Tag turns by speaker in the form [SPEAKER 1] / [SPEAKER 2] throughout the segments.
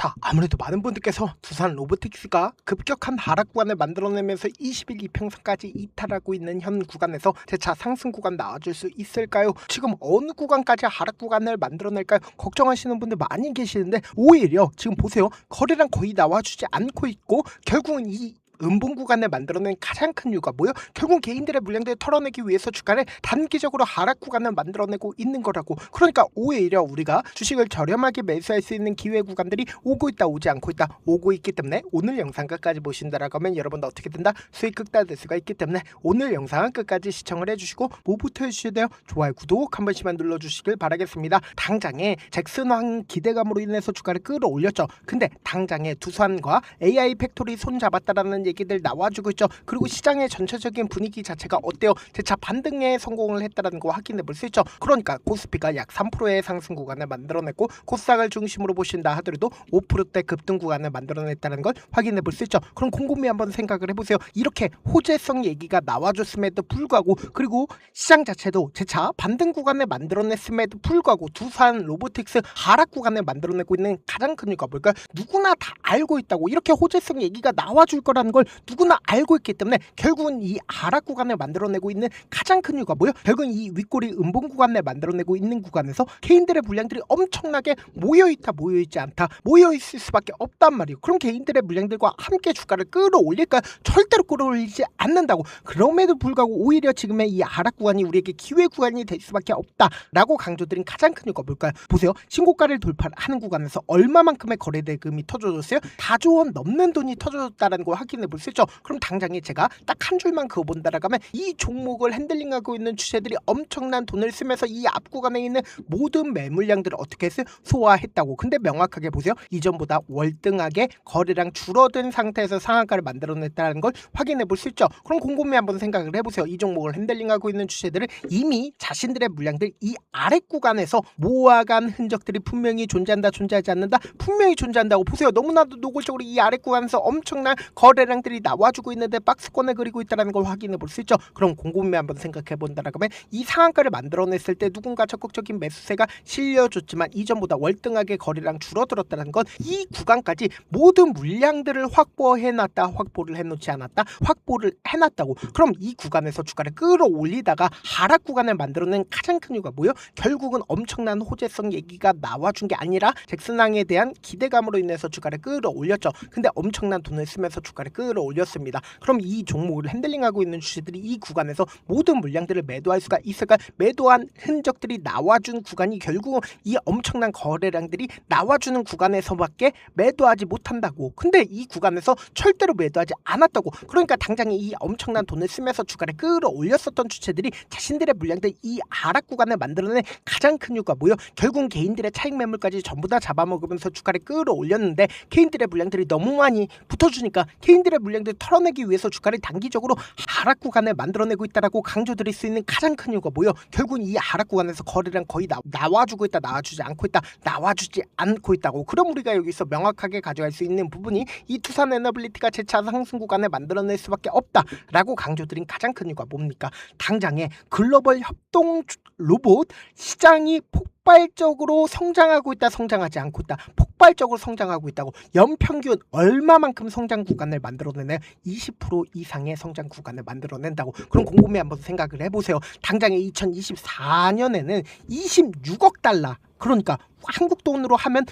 [SPEAKER 1] 자, 아무래도 많은 분들께서 두산 로보틱스가 급격한 하락 구간을 만들어내면서 21 이평선까지 이탈하고 있는 현 구간에서 재차 상승 구간 나와줄 수 있을까요? 지금 어느 구간까지 하락 구간을 만들어낼까요? 걱정하시는 분들 많이 계시는데 오히려 지금 보세요. 거래량 거의 나와주지 않고 있고 결국은 이 음봉 구간을 만들어낸 가장 큰 이유가 뭐예요? 결국 개인들의 물량들을 털어내기 위해서 주가를 단기적으로 하락 구간을 만들어내고 있는 거라고. 그러니까 오히려 우리가 주식을 저렴하게 매수할 수 있는 기회 구간들이 오고 있다 오지 않고 있다 오고 있기 때문에 오늘 영상 끝까지 보신다라고 하면 여러분도 어떻게 된다? 수익 극대화될 수가 있기 때문에 오늘 영상은 끝까지 시청을 해주시고 뭐부터 해주셔야 돼요? 좋아요 구독 한 번씩만 눌러주시길 바라겠습니다. 당장에 잭슨왕 기대감으로 인해서 주가를 끌어올렸죠. 근데 당장에 두산과 AI 팩토리 손잡았다라는 얘기들 나와주고 있죠. 그리고 시장의 전체적인 분위기 자체가 어때요? 재차 반등에 성공을 했다는 거 확인해 볼 수 있죠. 그러니까 코스피가 약 3%의 상승 구간을 만들어냈고 코스닥을 중심으로 보신다 하더라도 5%대 급등 구간을 만들어냈다는 걸 확인해 볼 수 있죠. 그럼 곰곰이 한번 생각을 해보세요. 이렇게 호재성 얘기가 나와줬음에도 불구하고 그리고 시장 자체도 재차 반등 구간을 만들어냈음에도 불구하고 두산 로보틱스 하락 구간을 만들어내고 있는 가장 큰 이유가 뭘까요? 누구나 다 알고 있다고. 이렇게 호재성 얘기가 나와줄 거라는 걸 누구나 알고 있기 때문에 결국은 이 하락 구간을 만들어내고 있는 가장 큰 이유가 뭐예요? 결국은 이 윗꼬리 음봉 구간을 만들어내고 있는 구간에서 개인들의 물량들이 엄청나게 모여있다 모여있지 않다 모여있을 수밖에 없단 말이에요. 그럼 개인들의 물량들과 함께 주가를 끌어올릴까요? 절대로 끌어올리지 않는다고. 그럼에도 불구하고 오히려 지금의 이 하락 구간이 우리에게 기회 구간이 될 수밖에 없다라고 강조드린 가장 큰 이유가 뭘까요? 보세요. 신고가를 돌파하는 구간에서 얼마만큼의 거래 대금이 터져줬어요? 4조 원 넘는 돈이 터져줬다는 걸 확인해 볼 수 있죠. 그럼 당장에 제가 딱 한 줄만 그어본다라고 하면 이 종목을 핸들링하고 있는 주체들이 엄청난 돈을 쓰면서 이 앞 구간에 있는 모든 매물량들을 어떻게 했어요? 소화했다고. 근데 명확하게 보세요. 이전보다 월등하게 거래량 줄어든 상태에서 상한가를 만들어냈다는 걸 확인해 볼 수 있죠. 그럼 곰곰이 한번 생각을 해보세요. 이 종목을 핸들링하고 있는 주체들은 이미 자신들의 물량들 이 아랫 구간에서 모아간 흔적들이 분명히 존재한다 존재하지 않는다? 분명히 존재한다고. 보세요. 너무나도 노골적으로 이 아랫 구간에서 엄청난 거래량들이 나와주고 있는데 박스권을 그리고 있다는 걸 확인해 볼 수 있죠. 그럼 곰곰이 한번 생각해 본다라고 하면 이 상한가를 만들어냈을 때 누군가 적극적인 매수세가 실려줬지만 이전보다 월등하게 거래량 줄어들었다는 건 이 구간까지 모든 물량들을 확보해놨다 확보를 해놓지 않았다 확보를 해놨다고. 그럼 이 구간에서 주가를 끌어올리다가 하락 구간을 만들어낸 가장 큰 이유가 뭐예요? 결국은 엄청난 호재성 얘기가 나와준 게 아니라 잭슨왕에 대한 기대감으로 인해서 주가를 끌어올렸죠. 근데 엄청난 돈을 쓰면서 주가를 끌어올렸습니다. 그럼 이 종목을 핸들링하고 있는 주식들이 이 구간에서 모든 물량들을 매도할 수가 있을까? 매도한 흔적들이 나와준 구간이 결국은 이 엄청난 거래량들이 나와주는 구간에서밖에 매도하지 못한다고. 근데 이 구간에서 절대로 매도하지 않았다고. 그러니까 당장에 이 엄청난 돈을 쓰면서 주가를 끌어올렸었던 주체들이 자신들의 물량들 이 하락 구간을 만들어낸 가장 큰 이유가 뭐예요? 결국 개인들의 차익 매물까지 전부 다 잡아먹으면서 주가를 끌어올렸는데 개인들의 물량들이 너무 많이 붙어주니까 개인들의 물량들을 털어내기 위해서 주가를 단기적으로 하락 구간을 만들어내고 있다라고 강조드릴 수 있는 가장 큰 이유가 뭐예요? 결국은 이 하락 구간에서 거래량 거의 나와주고 있다 나와주지 않고 있다 나와주지 않고 있다고. 그럼 우리가 여기서 명확하게 가져갈 수 있는 부분이 이 투산 에너빌리티가 재차 상승 구간을 만들어낼 수밖에 없다라고 강조드린 가장 큰 이유가 뭡니까? 당장에 글로벌 협동 로봇 시장이 폭발적으로 성장하고 있다 성장하지 않고 있다 폭발적으로 성장하고 있다고. 연평균 얼마만큼 성장 구간을 만들어내나요? 20% 이상의 성장 구간을 만들어낸다고. 그럼 곰곰이 한번 생각을 해보세요. 당장에 2024년에는 26억 달러 그러니까 한국 돈으로 하면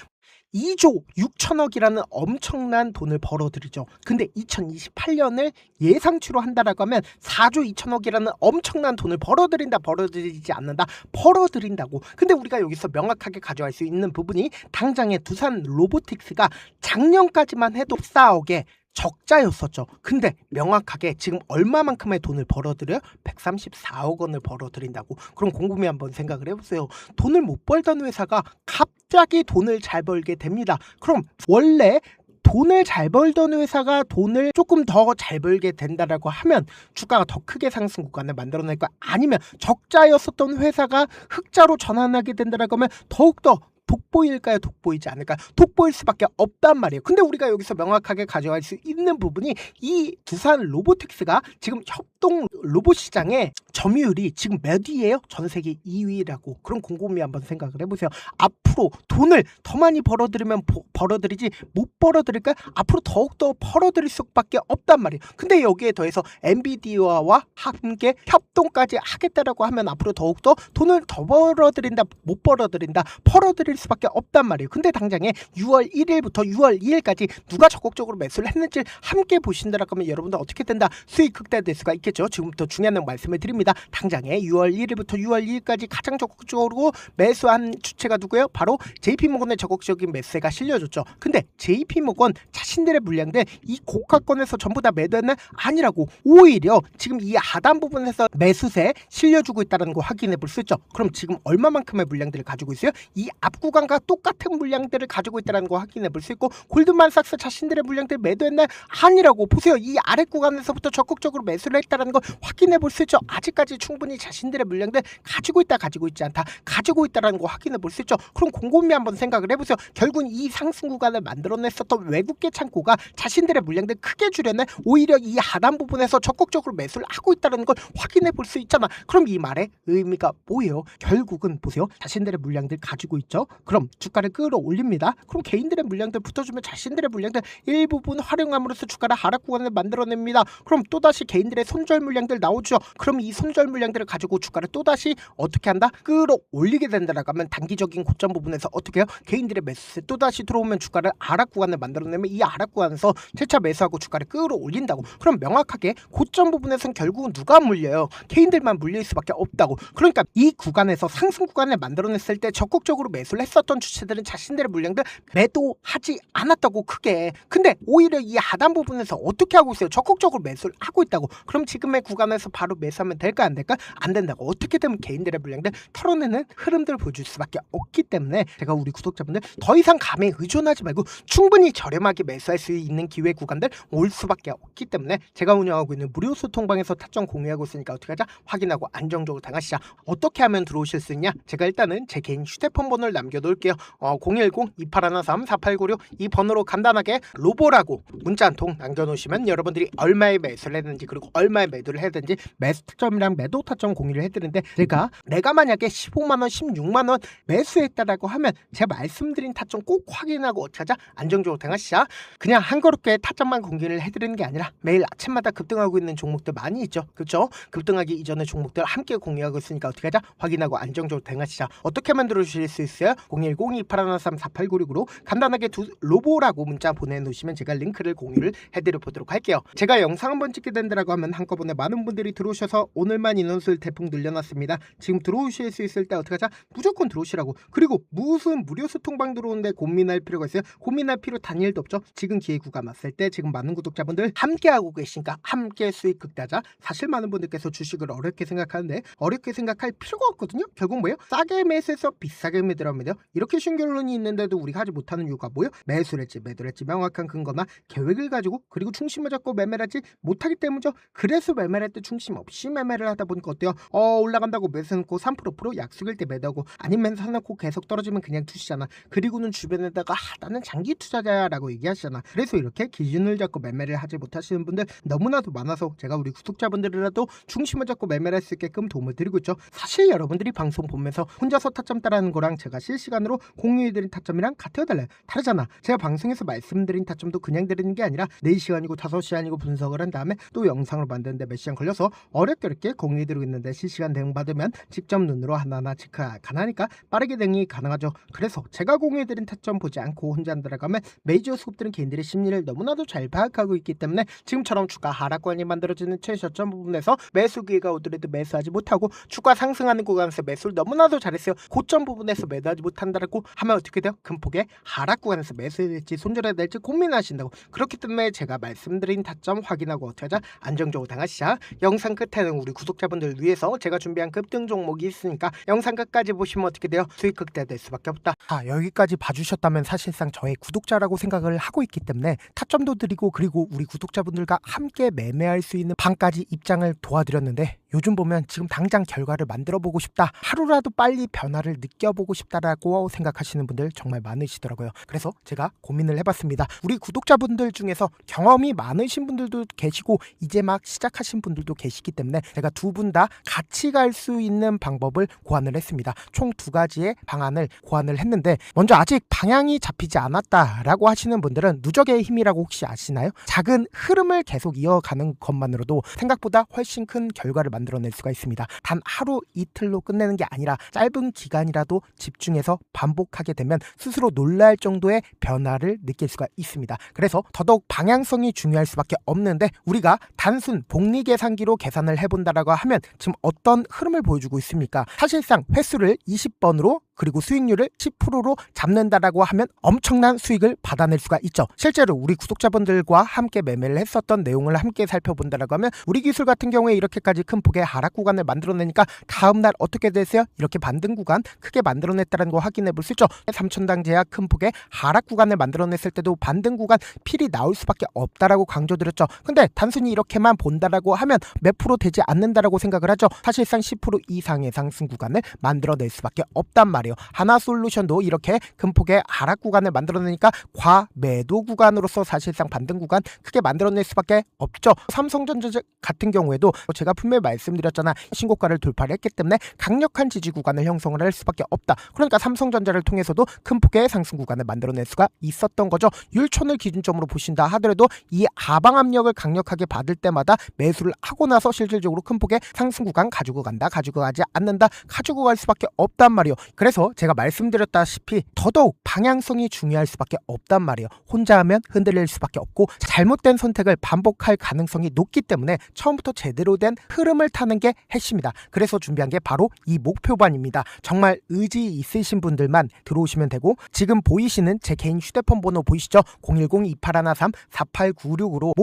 [SPEAKER 1] 2조 6천억이라는 엄청난 돈을 벌어들이죠. 근데 2028년을 예상치로 한다라고 하면 4조 2천억이라는 엄청난 돈을 벌어들이지 않는다 벌어들인다고. 근데 우리가 여기서 명확하게 가져갈 수 있는 부분이 당장에 두산 로보틱스가 작년까지만 해도 14억에 적자였었죠. 근데 명확하게 지금 얼마만큼의 돈을 벌어들여요? 134억 원을 벌어들인다고. 그럼 곰곰이 한번 생각을 해보세요. 돈을 못 벌던 회사가 갑자기 돈을 잘 벌게 됩니다. 그럼 원래 돈을 잘 벌던 회사가 돈을 조금 더 잘 벌게 된다라고 하면 주가가 더 크게 상승 구간을 만들어낼까? 아니면 적자였었던 회사가 흑자로 전환하게 된다라고 하면 더욱더 돋보일까요? 돋보이지 않을까요? 돋보일 수밖에 없단 말이에요. 근데 우리가 여기서 명확하게 가져갈 수 있는 부분이 이 두산 로보틱스가 지금 협동 로봇 시장의 점유율이 지금 몇 위예요? 전 세계 2위라고. 그럼 곰곰이 한번 생각을 해보세요. 앞으로 돈을 더 많이 벌어들이면 벌어들이지 못 벌어들일까요? 앞으로 더욱더 벌어들일 수밖에 없단 말이에요. 근데 여기에 더해서 엔비디아와 함께 협동까지 하겠다라고 하면 앞으로 더욱더 돈을 더 벌어들인다, 못 벌어들인다, 벌어들일 수밖에 없단 말이에요. 근데 당장에 6월 1일부터 6월 2일까지 누가 적극적으로 매수를 했는지 함께 보신다라고 하면 여러분들 어떻게 된다? 수익 극대화될 수가 있겠죠. 지금부터 중요한 말씀을 드립니다. 당장에 6월 1일부터 6월 2일까지 가장 적극적으로 매수한 주체가 누구예요? 바로 JP모건의 적극적인 매수세가 실려줬죠. 근데 JP모건 자신들의 물량들 이 고가권에서 전부 다 매도했나? 아니라고. 오히려 지금 이 하단 부분에서 매수세 실려주고 있다는 거 확인해 볼 수 있죠. 그럼 지금 얼마만큼의 물량들을 가지고 있어요? 이 앞 구간과 똑같은 물량들을 가지고 있다는 거 확인해 볼 수 있고, 골드만삭스 자신들의 물량들 매도했나? 아니라고. 보세요. 이 아래 구간에서부터 적극적으로 매수를 했다는 걸 확인해 볼 수 있죠. 아직까지 충분히 자신들의 물량들 가지고 있다, 가지고 있지 않다, 가지고 있다는 거 확인해 볼 수 있죠. 그럼 곰곰이 한번 생각을 해보세요. 결국 이 상승 구간을 만들어냈었던 외국계 창고가 자신들의 물량들 크게 줄였네. 오히려 이 하단 부분에서 적극적으로 매수를 하고 있다는 걸 확인해 볼 수 있잖아. 그럼 이 말의 의미가 뭐예요? 결국은 보세요. 자신들의 물량들 가지고 있죠. 그럼 주가를 끌어올립니다. 그럼 개인들의 물량들 붙어주면 자신들의 물량들 일부분 활용함으로써 주가를 하락 구간을 만들어냅니다. 그럼 또다시 개인들의 손절 물량들 나오죠. 그럼 이 손절 물량들을 가지고 주가를 또다시 어떻게 한다? 끌어올리게 된다라고 하면 단기적인 고점 부분에서 어떻게 해요? 개인들의 매수세 또다시 들어오면 주가를 하락 구간을 만들어내면 이 하락 구간에서 재차 매수하고 주가를 끌어올린다고. 그럼 명확하게 고점 부분에서는 결국은 누가 물려요? 개인들만 물릴 수밖에 없다고. 그러니까 이 구간에서 상승 구간을 만들어냈을 때 적극적으로 매수를 했었던 주체들은 자신들의 물량들 매도하지 않았다고, 크게. 근데 오히려 이 하단 부분에서 어떻게 하고 있어요? 적극적으로 매수를 하고 있다고. 그럼 지금의 구간에서 바로 매수하면 될까, 안 될까? 안 된다고. 어떻게 되면 개인들의 물량들 털어내는 흐름들을 보여줄 수밖에 없기 때문에 제가 우리 구독자분들 더 이상 감에 의존하지 말고 충분히 저렴하게 매수할 수 있는 기회 구간들 올 수밖에 없기 때문에 제가 운영하고 있는 무료 소통방에서 타점 공유하고 있으니까 어떻게 하자? 확인하고 안정적으로 당하시자. 어떻게 하면 들어오실 수 있냐? 제가 일단은 제 개인 휴대폰 번호를 남겨놓을게요. 010-2813-4896 이 번호로 간단하게 로보라고 문자 한 통 남겨놓으시면 여러분들이 얼마에 매수를 했는지 그리고 얼마에 매도를 해야 되는지 매수 타점이랑 매도 타점 공유를 해드리는데, 내가 만약에 15만원 16만원 매수했다라고 하면 제가 말씀드린 타점 꼭 확인하고 어떻게 하자? 안정적으로 당하시자. 그냥 한거롭게 타점만 공유를 해드리는 게 아니라 매일 아침마다 급등하고 있는 종목들 많이 있죠. 그렇죠? 급등하기 이전의 종목들 함께 공유하고 있으니까 어떻게 하자? 확인하고 안정적으로 당하시자. 어떻게 만들어주실 수 있어요? 010-2813-4896으로 간단하게 로보라고 문자 보내놓으시면 제가 링크를 공유를 해드려 보도록 할게요. 제가 영상 한번 찍게 된다라고 하면 한꺼번에 많은 분들이 들어오셔서 오늘만 인원수를 대폭 늘려놨습니다. 지금 들어오실 수 있을 때 어떻게 하자? 무조건 들어오시라고. 그리고 무슨 무료 소통방 들어오는데 고민할 필요가 있어요? 고민할 필요 단일도 없죠. 지금 기회 구간 왔을 때 지금 많은 구독자분들 함께하고 계시니까 함께 수익 극대화자. 사실 많은 분들께서 주식을 어렵게 생각하는데 어렵게 생각할 필요가 없거든요. 결국 뭐예요? 싸게 매수해서 비싸게 매도하면 돼요. 이렇게 쉬운 결론이 있는데도 우리가 하지 못하는 이유가 뭐예요? 매수를 했지 매도를 했지 명확한 근거나 계획을 가지고 그리고 중심을 잡고 매매를 하지 못하기 때문이죠. 그래서 매매를 할 때 중심 없이 매매를 하다 보니까 어때요? 올라간다고 매수해놓고 3% 약속일 때 매도하고 아니면 사놓고 계속 떨어지면 그냥 투시잖아. 그리고는 주변에다가 나는 장기 투자자야 라고 얘기하시잖아. 그래서 이렇게 기준을 잡고 매매를 하지 못하시는 분들 너무나도 많아서 제가 우리 구독자분들이라도 중심을 잡고 매매를 할 수 있게끔 도움을 드리고 있죠. 사실 여러분들이 방송 보면서 혼자서 타점 따라하는 거랑 제가 실시간으로 공유해드린 타점이랑 같아요, 달라요? 다르잖아. 제가 방송에서 말씀드린 타점도 그냥 드리는 게 아니라 4시간이고 5시간이고 분석을 한 다음에 또 영상으로 만드는데 몇 시간 걸려서 어렵게 공유해드리고 있는데 실시간 대응 받으면 직접 눈으로 하나하나 체크가 가능하니까 빠르게 대응이 가능하죠. 그래서 제가 공유해드린 타점 보지 않고 혼자 들어가면 메이저 수급들은 개인들의 심리를 너무나도 잘 파악하고 있기 때문에 지금처럼 주가 하락권이 만들어지는 최저점 부분에서 매수 기회가 오더라도 매수하지 못하고 주가 상승하는 구간에서 매수를 너무나도 잘했어요. 고점 부분에서 매도하지 못한다고 하면 어떻게 돼요? 큰 폭의 하락 구간에서 매수해야 될지 손절해야 될지 고민하신다고. 그렇기 때문에 제가 말씀드린 타점 확인하고 어떻게 하자? 안정적으로 당하시자. 영상 끝에는 우리 구독자분들 위해서 제가 준비한 급등 종목이 있으니까 영상 끝까지 보시면 어떻게 돼요? 수익 극대화될 수밖에 없다. 여기까지 봐주셨다면 사실상 저의 구독자라고 생각을 하고 있기 때문에 타점도 드리고 그리고 우리 구독자분들과 함께 매매할 수 있는 방까지 입장을 도와드렸는데 요즘 보면 지금 당장 결과를 만들어 보고 싶다, 하루라도 빨리 변화를 느껴보고 싶다라는 거라고 생각하시는 분들 정말 많으시더라고요. 그래서 제가 고민을 해봤습니다. 우리 구독자분들 중에서 경험이 많으신 분들도 계시고 이제 막 시작하신 분들도 계시기 때문에 제가 두 분 다 같이 갈 수 있는 방법을 고안을 했습니다. 총 2가지의 방안을 고안을 했는데, 먼저 아직 방향이 잡히지 않았다라고 하시는 분들은 누적의 힘이라고 혹시 아시나요? 작은 흐름을 계속 이어가는 것만으로도 생각보다 훨씬 큰 결과를 만들어낼 수가 있습니다. 단 하루 이틀로 끝내는 게 아니라 짧은 기간이라도 집중해서 반복하게 되면 스스로 놀랄 정도의 변화를 느낄 수가 있습니다. 그래서 더더욱 방향성이 중요할 수밖에 없는데, 우리가 단순 복리 계산기로 계산을 해본다라고 하면 지금 어떤 흐름을 보여주고 있습니까? 사실상 횟수를 20번으로 그리고 수익률을 10%로 잡는다라고 하면 엄청난 수익을 받아낼 수가 있죠. 실제로 우리 구독자분들과 함께 매매를 했었던 내용을 함께 살펴본다라고 하면 우리 기술 같은 경우에 이렇게까지 큰 폭의 하락 구간을 만들어내니까 다음날 어떻게 됐어요? 이렇게 반등 구간 크게 만들어냈다는 거 확인해 볼 수 있죠. 3,000당 제약 큰 폭의 하락 구간을 만들어냈을 때도 반등 구간 필이 나올 수밖에 없다라고 강조드렸죠. 근데 단순히 이렇게만 본다라고 하면 몇 프로 되지 않는다라고 생각을 하죠. 사실상 10% 이상의 상승 구간을 만들어낼 수밖에 없단 말이에요. 하나솔루션도 이렇게 큰 폭의 하락 구간을 만들어내니까 과매도 구간으로서 사실상 반등 구간 크게 만들어낼 수밖에 없죠. 삼성전자 같은 경우에도 제가 분명히 말씀드렸잖아. 신고가를 돌파를 했기 때문에 강력한 지지 구간을 형성을 할 수밖에 없다. 그러니까 삼성전자를 통해서도 큰 폭의 상승 구간을 만들어낼 수가 있었던 거죠. 율촌을 기준점으로 보신다 하더라도 이 하방 압력을 강력하게 받을 때마다 매수를 하고 나서 실질적으로 큰 폭의 상승 구간 가지고 간다, 가지고 가지 않는다, 가지고 갈 수밖에 없단 말이에요. 그래서 제가 말씀드렸다시피 더더욱 방향성이 중요할 수밖에 없단 말이에요. 혼자 하면 흔들릴 수밖에 없고 잘못된 선택을 반복할 가능성이 높기 때문에 처음부터 제대로 된 흐름을 타는 게 핵심이다. 그래서 준비한 게 바로 이 목표반입니다. 정말 의지 있으신 분들만 들어오시면 되고, 지금 보이시는 제 개인 휴대폰 번호 보이시죠? 010-2813-4896으로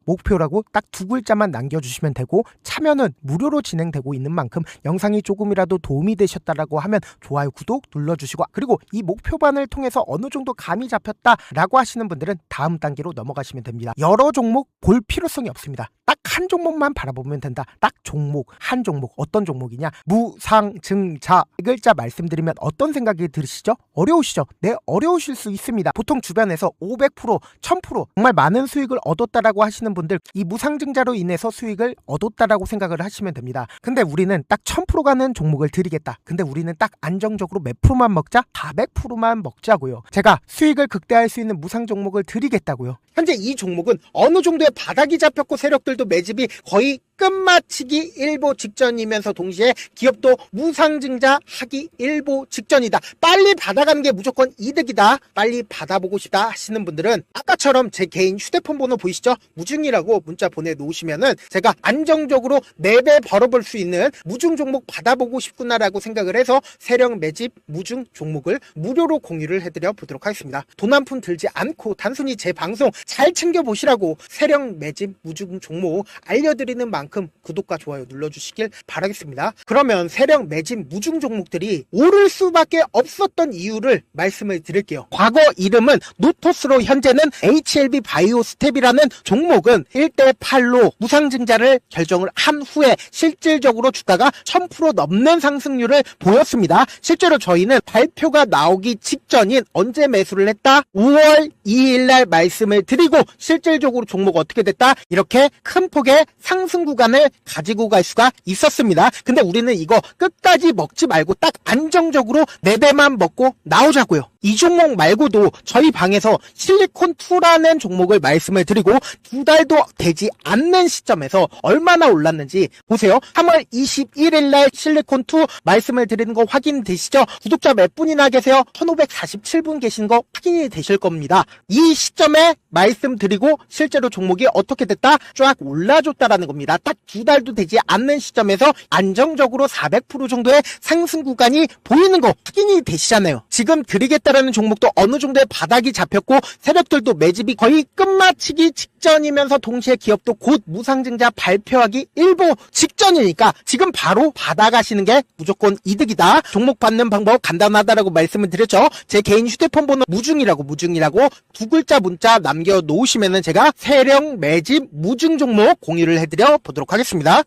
[SPEAKER 1] 목표라고 딱 2글자만 남겨주시면 되고, 참여는 무료로 진행되고 있는 만큼 영상이 조금이라도 도움이 되셨다라고 하면 좋아요, 구독 눌러주시고, 그리고 이 목표반을 통해서 어느 정도 감이 잡혔다라고 하시는 분들은 다음 단계로 넘어가시면 됩니다. 여러 종목 볼 필요성이 없습니다. 딱 한 종목만 바라보면 된다. 딱 종목, 한 종목. 어떤 종목이냐? 무상증자. 이 글자 말씀드리면 어떤 생각이 들으시죠? 어려우시죠? 네, 어려우실 수 있습니다. 보통 주변에서 500%, 1000% 정말 많은 수익을 얻었다라고 하시는 분들, 이 무상증자로 인해서 수익을 얻었다라고 생각을 하시면 됩니다. 근데 우리는 딱 1000% 가는 종목을 드리겠다. 근데 우리는 딱 안정적으로 몇 프로만 먹자? 400%만 먹자고요. 제가 수익을 극대화할 수 있는 무상 종목을 드리겠다고요. 현재 이 종목은 어느 정도의 바닥이 잡혔고 세력들도 매집이 거의 끝마치기 일보 직전이면서 동시에 기업도 무상증자하기 일보 직전이다. 빨리 받아가는 게 무조건 이득이다. 빨리 받아보고 싶다 하시는 분들은 아까처럼 제 개인 휴대폰 번호 보이시죠? 무중이라고 문자 보내놓으시면은 제가 안정적으로 4배 벌어볼 수 있는 무중 종목 받아보고 싶구나라고 생각을 해서 세력 매집 무중 종목을 무료로 공유를 해드려 보도록 하겠습니다. 돈 한 푼 들지 않고 단순히 제 방송 잘 챙겨보시라고 세력 매집 무중 종목 알려드리는 만큼 구독과 좋아요 눌러주시길 바라겠습니다. 그러면 세력 매집 무중 종목들이 오를 수밖에 없었던 이유를 말씀을 드릴게요. 과거 이름은 노토스로 현재는 HLB 바이오스텝이라는 종목은 1대8로 무상증자를 결정을 한 후에 실질적으로 주가가 1000% 넘는 상승률을 보였습니다. 실제로 저희는 발표가 나오기 직전인 언제 매수를 했다? 5월 2일날 말씀을 드리고 실질적으로 종목 어떻게 됐다? 이렇게 큰 폭의 상승 구간을 가지고 갈 수가 있었습니다. 근데 우리는 이거 끝까지 먹지 말고 딱 안정적으로 4배만 먹고 나오자고요. 이 종목 말고도 저희 방에서 실리콘2라는 종목을 말씀을 드리고 2달도 되지 않는 시점에서 얼마나 올랐는지 보세요. 3월 21일날 실리콘2 말씀을 드리는 거 확인되시죠? 구독자 몇 분이나 계세요? 1547분 계신 거 확인이 되실 겁니다. 이 시점에 말씀드리고 실제로 종목이 어떻게 됐다? 쫙 올라줬다라는 겁니다. 딱 2달도 되지 않는 시점에서 안정적으로 400% 정도의 상승 구간이 보이는 거 확인이 되시잖아요. 지금 드리겠다라는 종목도 어느 정도의 바닥이 잡혔고 세력들도 매집이 거의 끝마치기 직전이면서 동시에 기업도 곧 무상증자 발표하기 일보 직전이니까 지금 바로 받아가시는 게 무조건 이득이다. 종목 받는 방법 간단하다라고 말씀을 드렸죠. 제 개인 휴대폰 번호 무중이라고 2글자 문자 남겨놓으시면은 제가 세력 매집 무중 종목 공유를 해드려 보도록 하겠습니다.